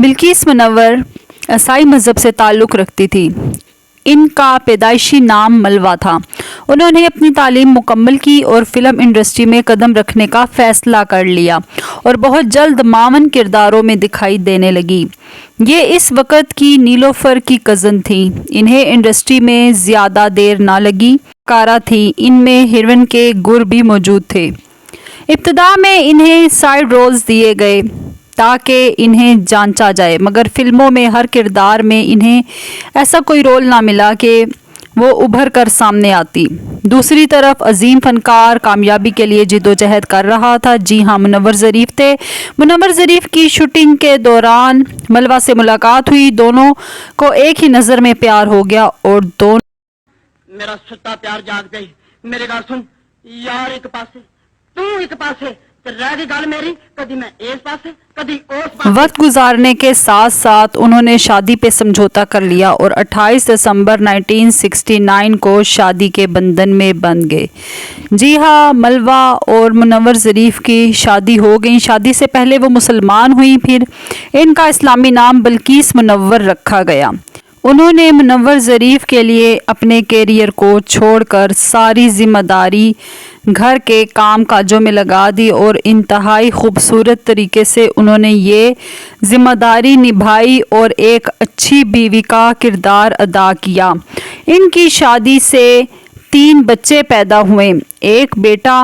بلقیس منور عیسائی مذہب سے تعلق رکھتی تھی۔ ان کا پیدائشی نام ملوہ تھا۔ انہوں نے اپنی تعلیم مکمل کی اور فلم انڈسٹری میں قدم رکھنے کا فیصلہ کر لیا اور بہت جلد معاون کرداروں میں دکھائی دینے لگی۔ یہ اس وقت کی نیلوفر کی کزن تھی۔ انہیں انڈسٹری میں زیادہ دیر نہ لگی۔ کارا تھی، ان میں ہیروئن کے گر بھی موجود تھے۔ ابتدا میں انہیں سائیڈ رولز دیے گئے تاکہ انہیں جانچا جائے، مگر فلموں میں ہر کردار میں انہیں ایسا کوئی رول نہ ملا کہ وہ ابھر کر سامنے آتی۔ دوسری طرف عظیم فنکار کامیابی کے لیے جدوجہد کر رہا تھا۔ جی ہاں، منور ظریف تھے۔ منور ظریف کی شوٹنگ کے دوران ملوہ سے ملاقات ہوئی۔ دونوں کو ایک ہی نظر میں پیار ہو گیا اور دونوں میرا ستا پیار جاگ گئی۔ میرے گل سن یار، ایک پاسے تو ایک پاسے رہ گئی گل میری، کدی میں اس پاسے کدی اس پاسے۔ وقت گزارنے کے ساتھ ساتھ انہوں نے شادی پہ سمجھوتا کر لیا اور 28 دسمبر 1969 کو شادی کے بندھن میں بندھ گئے۔ جی ہاں، ملوہ اور منور ظریف کی شادی ہو گئی۔ شادی سے پہلے وہ مسلمان ہوئی، پھر ان کا اسلامی نام بلقیس منور رکھا گیا۔ انہوں نے منور ظریف کے لیے اپنے کیریئر کو چھوڑ کر ساری ذمہ داری گھر کے کام کاجوں میں لگا دی اور انتہائی خوبصورت طریقے سے انہوں نے یہ ذمہ داری نبھائی اور ایک اچھی بیوی کا کردار ادا کیا۔ ان کی شادی سے 3 بچے پیدا ہوئے، ایک بیٹا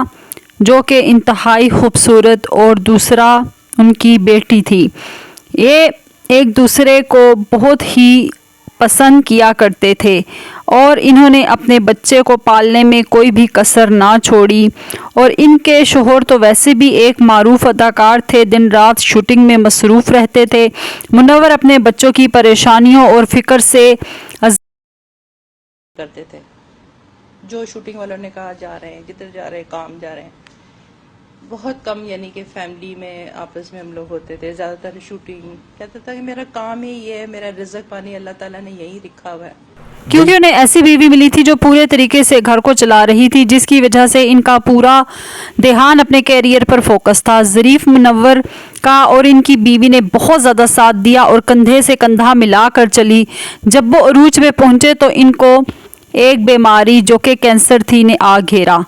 جو کہ انتہائی خوبصورت اور دوسرا ان کی بیٹی تھی۔ یہ ایک دوسرے کو بہت ہی پسند کیا کرتے تھے اور انہوں نے اپنے بچے کو پالنے میں کوئی بھی کسر نہ چھوڑی، اور ان کے شوہر تو ویسے بھی ایک معروف اداکار تھے، دن رات شوٹنگ میں مصروف رہتے تھے۔ منور اپنے بچوں کی پریشانیوں اور فکر سے کرتے تھے، جو شوٹنگ والوں نے کہا جا رہے ہیں، جدھر جا رہے ہیں کام جا رہے ہیں، بہت کم یعنی کہ فیملی میں آپس میں ہم لوگ ہوتے تھے، زیادہ تر شوٹنگ۔ کہتا تھا کہ میرا کام ہی یہ ہے، میرا رزق پانی اللہ تعالیٰ نے یہی لکھا ہوا ہے۔ کیونکہ انہیں ایسی بیوی ملی تھی جو پورے طریقے سے گھر کو چلا رہی تھی، جس کی وجہ سے ان کا پورا دھیان اپنے کیریئر پر فوکس تھا۔ ظریف منور کا اور ان کی بیوی نے بہت زیادہ ساتھ دیا اور کندھے سے کندھا ملا کر چلی۔ جب وہ عروج پہ پہنچے تو ان کو ایک بیماری جو کہ کینسر تھی نے آ گھیرا۔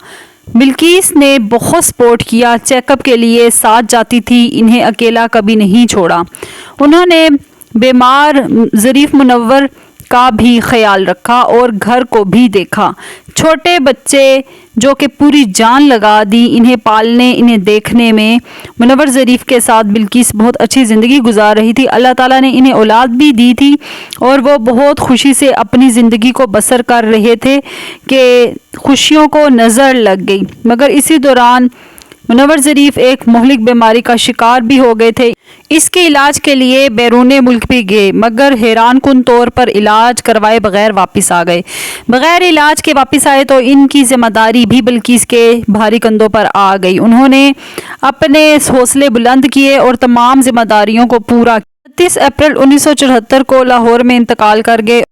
بلقیس نے بہت سپورٹ کیا، چیک اپ کے لیے ساتھ جاتی تھی، انہیں اکیلا کبھی نہیں چھوڑا۔ انہوں نے بیمار ظریف منور کا بھی خیال رکھا اور گھر کو بھی دیکھا۔ چھوٹے بچے جو کہ پوری جان لگا دی انہیں پالنے، انہیں دیکھنے میں۔ منور ظریف کے ساتھ بلقیس بہت اچھی زندگی گزار رہی تھی۔ اللہ تعالیٰ نے انہیں اولاد بھی دی تھی اور وہ بہت خوشی سے اپنی زندگی کو بسر کر رہے تھے کہ خوشیوں کو نظر لگ گئی، مگر اسی دوران منور ظریف ایک مہلک بیماری کا شکار بھی ہو گئے تھے۔ اس کے علاج کے لیے بیرون ملک بھی گئے، مگر حیران کن طور پر علاج کروائے بغیر واپس آ گئے۔ بغیر علاج کے واپس آئے تو ان کی ذمہ داری بھی بلقیس کے بھاری کندھوں پر آ گئی۔ انہوں نے اپنے حوصلے بلند کیے اور تمام ذمہ داریوں کو پورا کیا۔ 29 اپریل 1974 کو لاہور میں انتقال کر گئے۔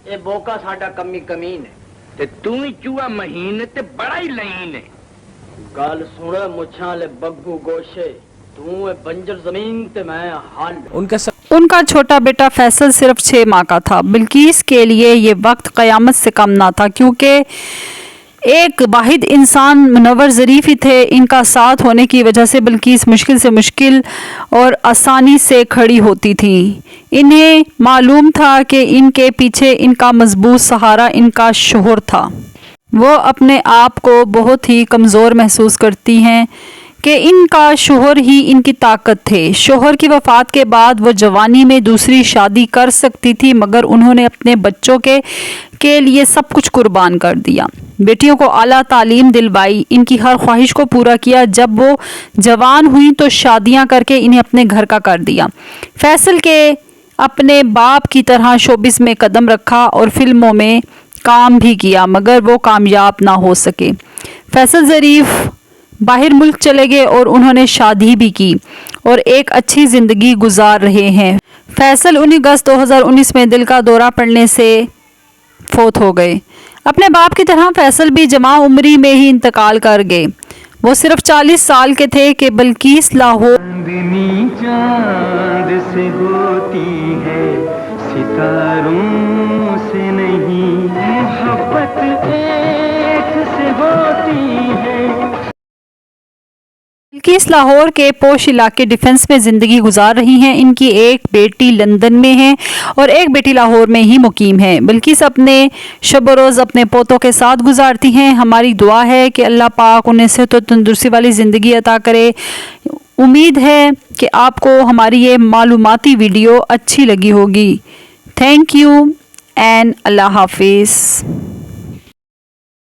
اے بوکا ساڈا کمی کمین ہے تے تو ہی چوہا مہین تے بڑا ہی لئین ہے۔ گل سن مچھاں لے بگو گوشے، تو اے بنجر زمین تے میں حل۔ ان کا چھوٹا بیٹا فیصل صرف 6 ماہ کا تھا۔ بلقیس کے لیے یہ وقت قیامت سے کم نہ تھا، کیونکہ ایک واحد انسان منور ظریف ہی تھے۔ ان کا ساتھ ہونے کی وجہ سے بلقیس مشکل سے مشکل اور آسانی سے کھڑی ہوتی تھی۔ انہیں معلوم تھا کہ ان کے پیچھے ان کا مضبوط سہارا ان کا شوہر تھا۔ وہ اپنے آپ کو بہت ہی کمزور محسوس کرتی ہیں کہ ان کا شوہر ہی ان کی طاقت تھے۔ شوہر کی وفات کے بعد وہ جوانی میں دوسری شادی کر سکتی تھی، مگر انہوں نے اپنے بچوں کے لیے سب کچھ قربان کر دیا۔ بیٹیوں کو اعلیٰ تعلیم دلوائی، ان کی ہر خواہش کو پورا کیا۔ جب وہ جوان ہوئی تو شادیاں کر کے انہیں اپنے گھر کا کر دیا۔ فیصل کے اپنے باپ کی طرح شوبز میں قدم رکھا اور فلموں میں کام بھی کیا، مگر وہ کامیاب نہ ہو سکے۔ فیصل ظریف باہر ملک چلے گئے اور انہوں نے شادی بھی کی اور ایک اچھی زندگی گزار رہے ہیں۔ فیصل 19 اگست 2019 میں دل کا دورہ پڑنے سے فوت ہو گئے۔ اپنے باپ کی طرح فیصل بھی جوان عمری میں ہی انتقال کر گئے۔ وہ صرف 40 سال کے تھے کہ بلقیس لاہور چاندنی چاند سے ہوتی ہے، ستاروں سے نہیں، محبت ایک سے ہوتی ہے۔ بلقیس لاہور کے پوش علاقے ڈیفنس میں زندگی گزار رہی ہیں۔ ان کی ایک بیٹی لندن میں ہے اور ایک بیٹی لاہور میں ہی مقیم ہے۔ بلقیس اپنے شب و روز اپنے پوتوں کے ساتھ گزارتی ہیں۔ ہماری دعا ہے کہ اللہ پاک انہیں صحت و تندرستی والی زندگی عطا کرے۔ امید ہے کہ آپ کو ہماری یہ معلوماتی ویڈیو اچھی لگی ہوگی۔ تھینک یو اینڈ اللہ حافظ۔